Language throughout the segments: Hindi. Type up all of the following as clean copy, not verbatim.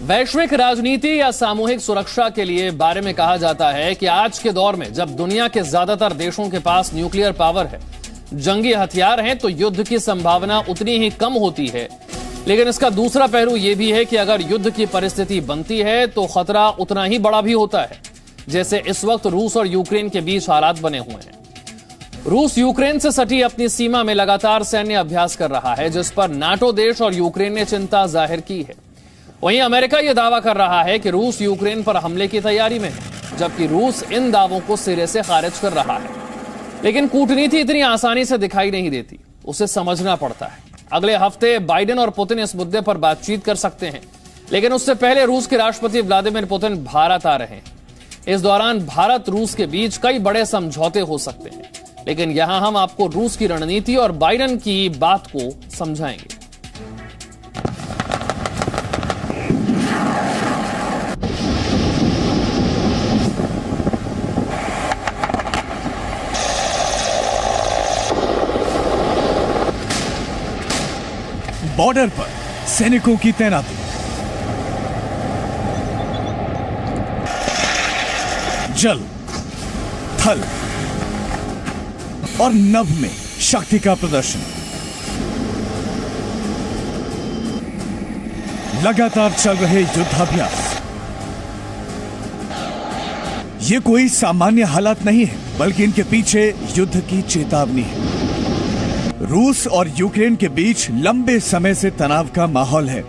वैश्विक राजनीति या सामूहिक सुरक्षा के लिए बारे में कहा जाता है कि आज के दौर में जब दुनिया के ज्यादातर देशों के पास न्यूक्लियर पावर है, जंगी हथियार हैं, तो युद्ध की संभावना उतनी ही कम होती है। लेकिन इसका दूसरा पहलू यह भी है कि अगर युद्ध की परिस्थिति बनती है तो खतरा उतना ही बड़ा भी होता है, जैसे इस वक्त रूस और यूक्रेन के बीच हालात बने हुए हैं। रूस यूक्रेन से सटी अपनी सीमा में लगातार सैन्य अभ्यास कर रहा है, जिस पर नाटो देश और यूक्रेन ने चिंता जाहिर की है। वहीं अमेरिका यह दावा कर रहा है कि रूस यूक्रेन पर हमले की तैयारी में है, जबकि रूस इन दावों को सिरे से खारिज कर रहा है। लेकिन कूटनीति इतनी आसानी से दिखाई नहीं देती, उसे समझना पड़ता है। अगले हफ्ते बाइडेन और पुतिन इस मुद्दे पर बातचीत कर सकते हैं, लेकिन उससे पहले रूस के राष्ट्रपति व्लादिमीर पुतिन भारत आ रहे हैं। इस दौरान भारत रूस के बीच कई बड़े समझौते हो सकते हैं, लेकिन यहां हम आपको रूस की रणनीति और बाइडेन की बात को समझाएंगे। बॉर्डर पर सैनिकों की तैनाती, जल, थल और नभ में शक्ति का प्रदर्शन। लगातार चल रहे युद्धाभ्यास ये कोई सामान्य हालात नहीं है, बल्कि इनके पीछे युद्ध की चेतावनी है। रूस और यूक्रेन के बीच लंबे समय से तनाव का माहौल है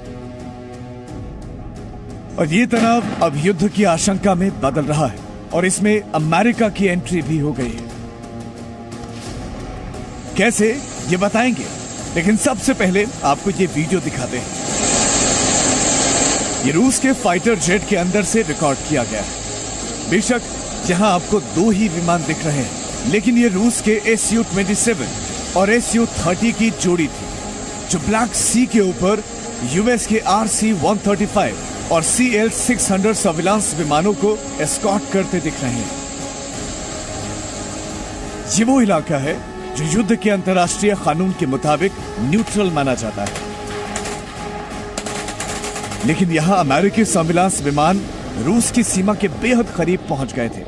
और ये तनाव अब युद्ध की आशंका में बदल रहा है और इसमें अमेरिका की एंट्री भी हो गई है। कैसे, ये बताएंगे, लेकिन सबसे पहले आपको ये वीडियो दिखाते हैं। ये रूस के फाइटर जेट के अंदर से रिकॉर्ड किया गया है। बेशक यहां आपको दो ही विमान दिख रहे हैं, लेकिन ये रूस के Su-27 और Su-30 की जोड़ी थी, जो ब्लैक सी के ऊपर यूएस के RC-135 और CL-600 सर्विलांस विमानों को एस्कॉर्ट करते दिख रहे हैं। ये वो इलाका है जो युद्ध के अंतर्राष्ट्रीय कानून के मुताबिक न्यूट्रल माना जाता है, लेकिन यहां अमेरिकी सर्विलांस विमान रूस की सीमा के बेहद करीब पहुंच गए थे,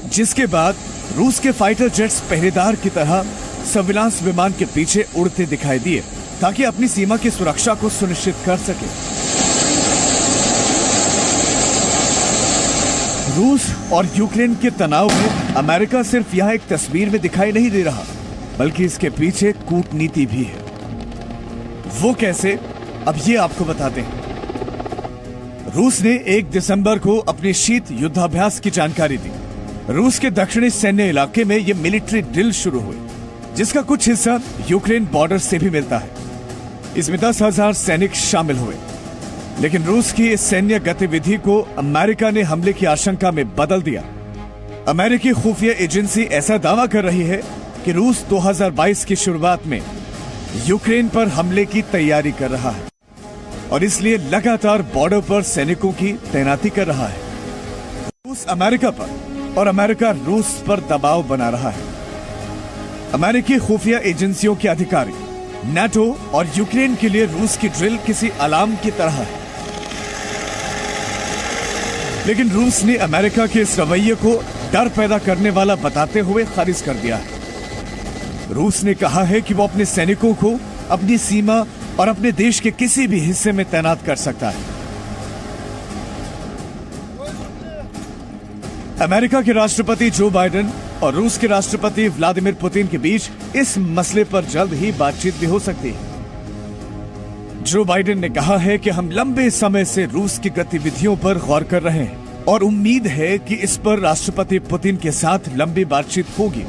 जिसके बाद रूस के फाइटर जेट्स पहरेदार की तरह सर्विलांस विमान के पीछे उड़ते दिखाई दिए ताकि अपनी सीमा की सुरक्षा को सुनिश्चित कर सके। रूस और यूक्रेन के तनाव में अमेरिका सिर्फ यहां एक तस्वीर में दिखाई नहीं दे रहा, बल्कि इसके पीछे कूटनीति भी है। वो कैसे, अब ये आपको बताते हैं। रूस ने 1 दिसंबर को अपने शीत युद्धाभ्यास की जानकारी दी। रूस के दक्षिणी सैन्य इलाके में ये मिलिट्री ड्रिल शुरू हुई, जिसका कुछ हिस्सा यूक्रेन बॉर्डर से भी मिलता है। इसमें 10,000 सैनिक शामिल हुए, लेकिन रूस की इस सैन्य गतिविधि को अमेरिका ने हमले की आशंका में बदल दिया। अमेरिकी खुफिया एजेंसी ऐसा दावा कर रही है कि रूस 2022 की शुरुआत में यूक्रेन पर हमले की तैयारी कर रहा है और इसलिए लगातार बॉर्डर पर सैनिकों की तैनाती कर रहा है। रूस अमेरिका पर और अमेरिका रूस पर दबाव बना रहा है। अमेरिकी खुफिया एजेंसियों के अधिकारी नाटो और यूक्रेन के लिए रूस की ड्रिल किसी अलार्म की तरह है, लेकिन रूस ने अमेरिका के इस रवैये को डर पैदा करने वाला बताते हुए खारिज कर दिया है। रूस ने कहा है कि वो अपने सैनिकों को अपनी सीमा और अपने देश के किसी भी हिस्से में तैनात कर सकता है। अमेरिका के राष्ट्रपति जो बाइडेन और रूस के राष्ट्रपति व्लादिमीर पुतिन के बीच इस मसले पर जल्द ही बातचीत भी हो सकती है। जो बाइडेन ने कहा है कि हम लंबे समय से रूस की गतिविधियों पर गौर कर रहे हैं और उम्मीद है कि इस पर राष्ट्रपति पुतिन के साथ लंबी बातचीत होगी।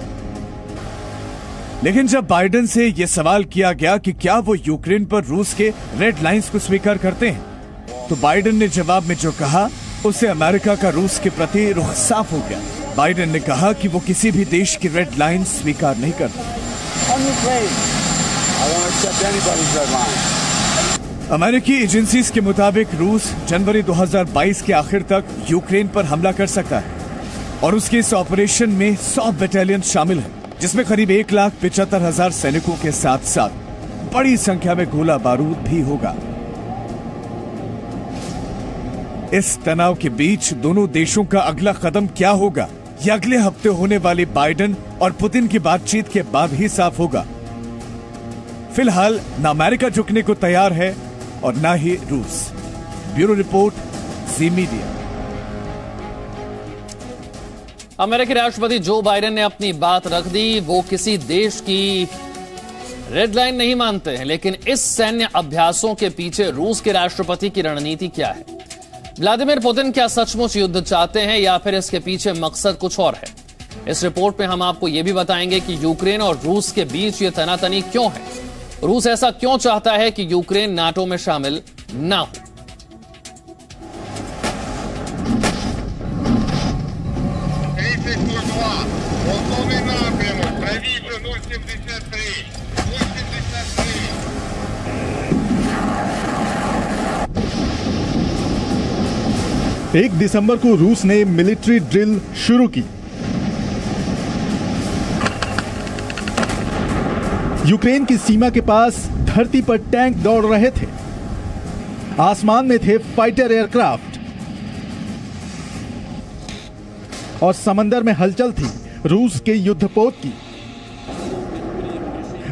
लेकिन जब बाइडेन से यह सवाल किया गया कि क्या वो यूक्रेन पर रूस के रेड लाइंस को स्वीकार करते हैं, तो बाइडेन ने जवाब में जो कहा उससे अमेरिका का रूस के प्रति रुख साफ हो गया। बाइडेन ने कहा कि वो किसी भी देश की रेड लाइन स्वीकार नहीं करते। अमेरिकी एजेंसीज के मुताबिक रूस जनवरी 2022 के आखिर तक यूक्रेन पर हमला कर सकता है और उसके इस ऑपरेशन में 100 बटालियन शामिल है, जिसमें करीब 1,75,000 सैनिकों के साथ साथ बड़ी संख्या में गोला बारूद भी होगा। इस तनाव के बीच दोनों देशों का अगला कदम क्या होगा, यह अगले हफ्ते होने वाली बाइडेन और पुतिन की बातचीत के बाद ही साफ होगा। फिलहाल न अमेरिका झुकने को तैयार है और न ही रूस। ब्यूरो रिपोर्ट, जी मीडिया। अमेरिकी राष्ट्रपति जो बाइडेन ने अपनी बात रख दी। वो किसी देश की रेड लाइन नहीं मानते हैं, लेकिन इस सैन्य अभ्यासों के पीछे रूस के राष्ट्रपति की रणनीति क्या है? व्लादिमीर पुतिन क्या सचमुच युद्ध चाहते हैं या फिर इसके पीछे मकसद कुछ और है? इस रिपोर्ट में हम आपको यह भी बताएंगे कि यूक्रेन और रूस के बीच ये तनातनी क्यों है। रूस ऐसा क्यों चाहता है कि यूक्रेन नाटो में शामिल ना हो। एक दिसंबर को रूस ने मिलिट्री ड्रिल शुरू की। यूक्रेन की सीमा के पास धरती पर टैंक दौड़ रहे थे, आसमान में थे फाइटर एयरक्राफ्ट और समंदर में हलचल थी रूस के युद्धपोत की।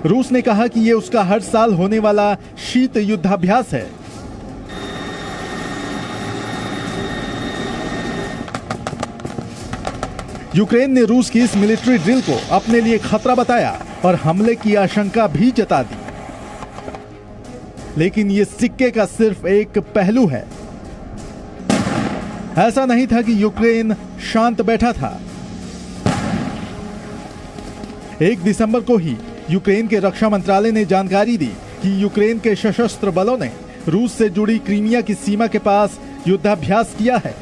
रूस ने कहा कि यह उसका हर साल होने वाला शीत युद्धाभ्यास है। यूक्रेन ने रूस की इस मिलिट्री ड्रिल को अपने लिए खतरा बताया और हमले की आशंका भी जता दी। लेकिन यह सिक्के का सिर्फ एक पहलू है। ऐसा नहीं था कि यूक्रेन शांत बैठा था। 1 दिसंबर को ही यूक्रेन के रक्षा मंत्रालय ने जानकारी दी कि यूक्रेन के सशस्त्र बलों ने रूस से जुड़ी क्रीमिया की सीमा के पास युद्धाभ्यास किया है।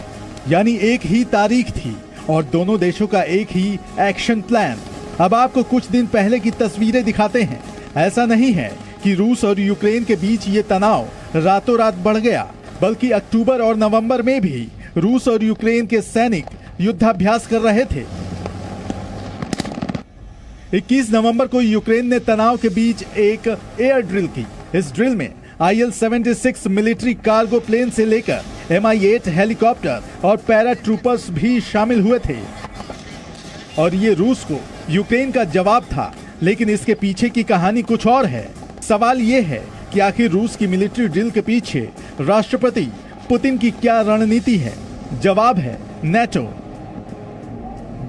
यानी एक ही तारीख थी और दोनों देशों का एक ही एक्शन प्लान। अब आपको कुछ दिन पहले की तस्वीरें दिखाते हैं। ऐसा नहीं है कि रूस और यूक्रेन के बीच ये तनाव रातों रात बढ़ गया, बल्कि अक्टूबर और नवंबर में भी रूस और यूक्रेन के सैनिक युद्धाभ्यास कर रहे थे। 21 नवंबर को यूक्रेन ने तनाव के बीच एक एयर ड्रिल की। इस ड्रिल में IL-76 मिलिट्री कार्गो प्लेन से लेकर Mi-8 हेलीकॉप्टर और पैरा ट्रूपर्स भी शामिल हुए थे। और ये रूस को यूक्रेन का जवाब था। लेकिन इसके पीछे की कहानी कुछ और है। सवाल ये है कि आखिर रूस की मिलिट्री ड्रिल के पीछे राष्ट्रपति पुतिन की क्या रणनीति है? जवाब है नाटो।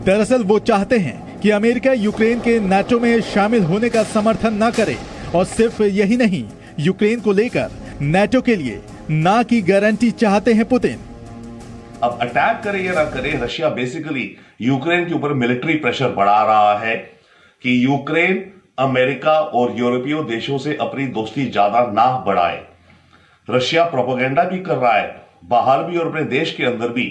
दरअसल वो चाहते हैं कि अमेरिका यूक्रेन के नाटो में शामिल होने का समर्थन न करे। और सिर्फ यही नहीं, यूक्रेन को लेकर नाटो के लिए ना की गारंटी चाहते हैं पुतिन। अब अटैक करे या ना करे, रशिया बेसिकली यूक्रेन के ऊपर मिलिट्री प्रेशर बढ़ा रहा है कि यूक्रेन अमेरिका और यूरोपीय देशों से अपनी दोस्ती ज्यादा ना बढ़ाए। रशिया प्रोपेगेंडा भी कर रहा है बाहर भी और अपने देश के अंदर भी,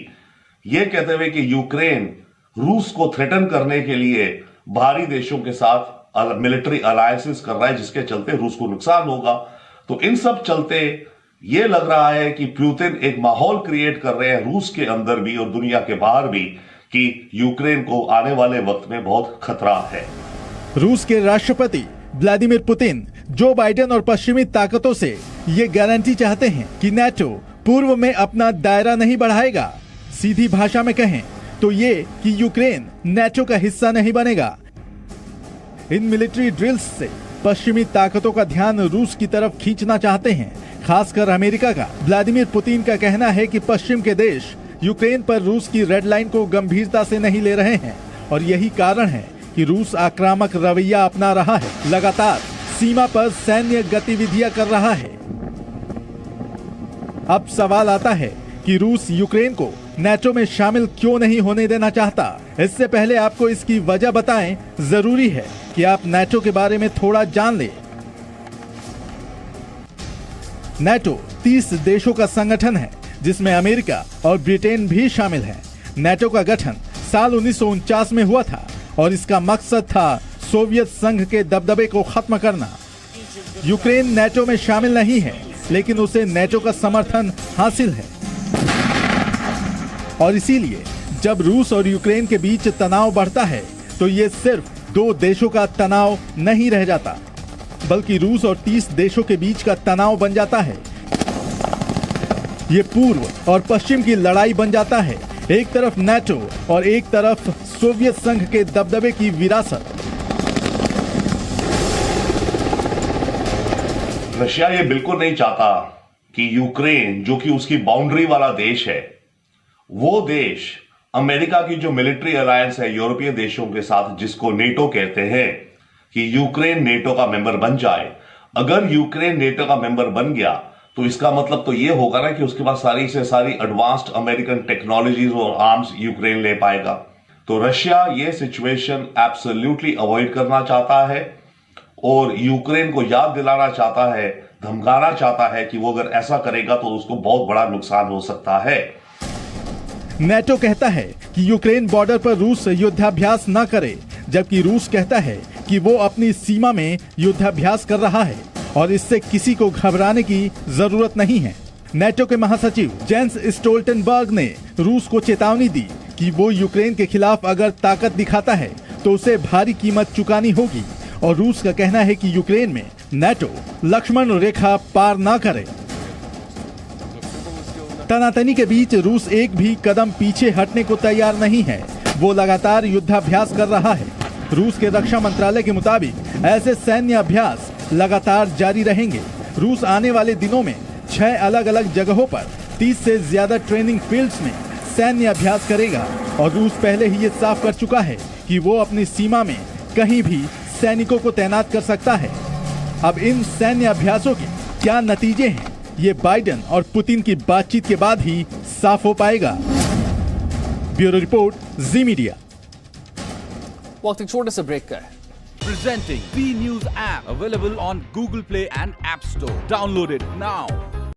यह कहते हुए कि यूक्रेन रूस को थ्रेटन करने के लिए बाहरी देशों के साथ मिलिट्री अलायंसेस कर रहा है, जिसके चलते रूस को नुकसान होगा। तो इन सब चलते यह लग रहा है कि पुतिन एक माहौल क्रिएट कर रहे हैं रूस के अंदर भी और दुनिया के बाहर भी कि यूक्रेन को आने वाले वक्त में बहुत खतरा है। रूस के राष्ट्रपति व्लादिमीर पुतिन जो बाइडेन और पश्चिमी ताकतों से ये गारंटी चाहते हैं कि नाटो पूर्व में अपना दायरा नहीं बढ़ाएगा। सीधी भाषा में कहें तो ये कि यूक्रेन नाटो का हिस्सा नहीं बनेगा। इन मिलिट्री ड्रिल्स से पश्चिमी ताकतों का ध्यान रूस की तरफ खींचना चाहते हैं, खासकर अमेरिका का। व्लादिमीर पुतिन का कहना है कि पश्चिम के देश यूक्रेन पर रूस की रेड लाइन को गंभीरता से नहीं ले रहे हैं और यही कारण है कि रूस आक्रामक रवैया अपना रहा है, लगातार सीमा पर सैन्य गतिविधियां कर रहा है। अब सवाल आता है कि रूस यूक्रेन को नाटो में शामिल क्यों नहीं होने देना चाहता। इससे पहले आपको इसकी वजह बताएं, जरूरी है कि आप नाटो के बारे में थोड़ा जान लें। नाटो 30 देशों का संगठन है जिसमें अमेरिका और ब्रिटेन भी शामिल है। नाटो का गठन साल 1949 में हुआ था और इसका मकसद था सोवियत संघ के दबदबे को खत्म करना। यूक्रेन नाटो में शामिल नहीं है, लेकिन उसे नाटो का समर्थन हासिल है और इसीलिए जब रूस और यूक्रेन के बीच तनाव बढ़ता है तो ये सिर्फ 2 देशों का तनाव नहीं रह जाता, बल्कि रूस और 30 देशों के बीच का तनाव बन जाता है। ये पूर्व और पश्चिम की लड़ाई बन जाता है। एक तरफ नाटो और एक तरफ सोवियत संघ के दबदबे की विरासत। रशिया ये बिल्कुल नहीं चाहता कि यूक्रेन, जो कि उसकी बाउंड्री वाला देश है, वो देश अमेरिका की जो मिलिट्री अलायंस है यूरोपीय देशों के साथ, जिसको नेटो कहते हैं, कि यूक्रेन नेटो का मेंबर बन जाए। अगर यूक्रेन नेटो का मेंबर बन गया तो इसका मतलब तो ये होगा ना कि उसके पास सारी से सारी एडवांस्ड अमेरिकन टेक्नोलॉजीज और आर्म्स यूक्रेन ले पाएगा। तो रशिया ये सिचुएशन एब्सोल्युटली अवॉइड करना चाहता है और यूक्रेन को याद दिलाना चाहता है, धमकाना चाहता है कि वो अगर ऐसा करेगा तो उसको बहुत बड़ा नुकसान हो सकता है। नेटो कहता है कि यूक्रेन बॉर्डर पर रूस युद्धाभ्यास न करे, जबकि रूस कहता है कि वो अपनी सीमा में युद्धाभ्यास कर रहा है और इससे किसी को घबराने की जरूरत नहीं है। नेटो के महासचिव जेंस स्टोल्टनबर्ग ने रूस को चेतावनी दी कि वो यूक्रेन के खिलाफ अगर ताकत दिखाता है तो उसे भारी कीमत चुकानी होगी और रूस का कहना है कि यूक्रेन में नेटो लक्ष्मण रेखा पार न करे। तनातनी के बीच रूस एक भी कदम पीछे हटने को तैयार नहीं है। वो लगातार युद्धाभ्यास कर रहा है। रूस के रक्षा मंत्रालय के मुताबिक ऐसे सैन्य अभ्यास लगातार जारी रहेंगे। रूस आने वाले दिनों में 6 अलग अलग जगहों पर 30 से ज्यादा ट्रेनिंग फील्ड्स में सैन्य अभ्यास करेगा और रूस पहले ही ये साफ कर चुका है कि वो अपनी सीमा में कहीं भी सैनिकों को तैनात कर सकता है। अब इन सैन्य अभ्यासों के क्या नतीजे हैं, ये बाइडेन और पुतिन की बातचीत के बाद ही साफ हो पाएगा। ब्यूरो रिपोर्ट, जी मीडिया। वक्त एक छोटे से ब्रेक का है। Presenting B News app, available on Google Play and App Store. Download it now.